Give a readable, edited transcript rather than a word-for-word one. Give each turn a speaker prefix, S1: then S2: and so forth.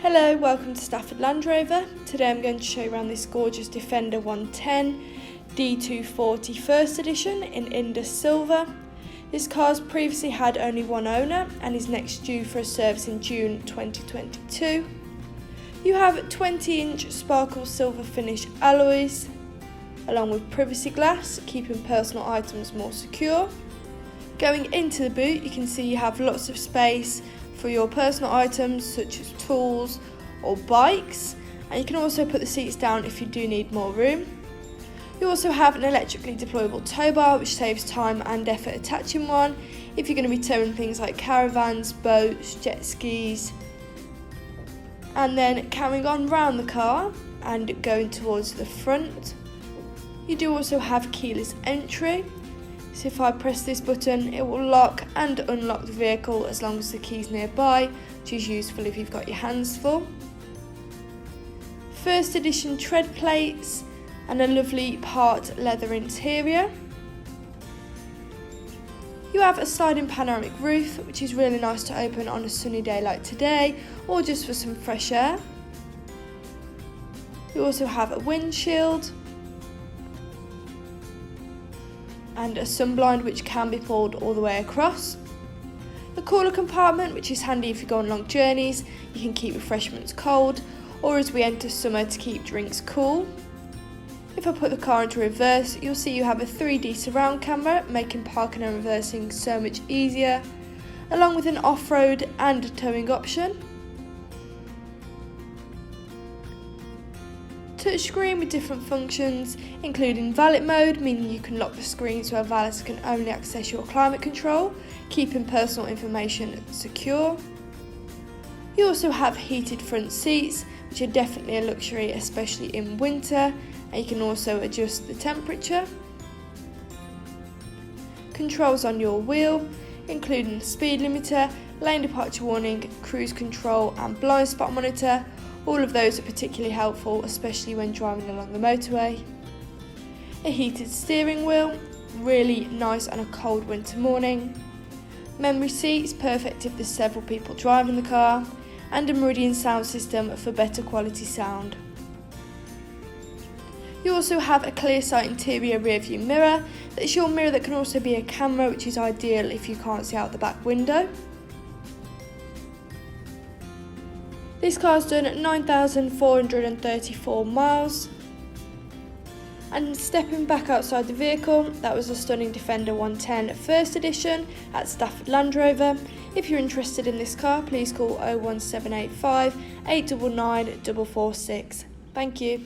S1: Hello, welcome to Stafford Land Rover. Today I'm going to show you around this gorgeous Defender 110 D240 First Edition in Indus Silver. This car's previously had only one owner and is next due for a service in June 2022. You have 20-inch sparkle silver finish alloys along with privacy glass, keeping personal items more secure. Going into the boot, you can see you have lots of space for your personal items such as tools or bikes, and you can also put the seats down if you do need more room. You also have an electrically deployable tow bar, which saves time and effort attaching one if you're going to be towing things like caravans, boats, jet skis. And then carrying on round the car and going towards the front, you do also have keyless entry. So if I press this button, it will lock and unlock the vehicle as long as the key's nearby, which is useful if you've got your hands full. First edition tread plates and a lovely part leather interior. You have a sliding panoramic roof, which is really nice to open on a sunny day like today, or just for some fresh air. You also have a windshield and a sunblind which can be pulled all the way across. A cooler compartment, which is handy if you go on long journeys, you can keep refreshments cold, or as we enter summer to keep drinks cool. If I put the car into reverse, you'll see you have a 3D surround camera, making parking and reversing so much easier, along with an off-road and a towing option. Touchscreen with different functions, including valet mode, meaning you can lock the screen so a valet can only access your climate control, keeping personal information secure. You also have heated front seats, which are definitely a luxury, especially in winter, and you can also adjust the temperature. Controls on your wheel, including the speed limiter, lane departure warning, cruise control and blind spot monitor. All of those are particularly helpful, especially when driving along the motorway. A heated steering wheel, really nice on a cold winter morning. Memory seats, perfect if there's several people driving the car. And a Meridian sound system for better quality sound. You also have a ClearSight Interior rear view mirror. That's your mirror that can also be a camera, which is ideal if you can't see out the back window. This car's done 9,434 miles. And stepping back outside the vehicle, that was a stunning Defender 110 First Edition at Stafford Land Rover. If you're interested in this car, please call 01785 899 446. Thank you.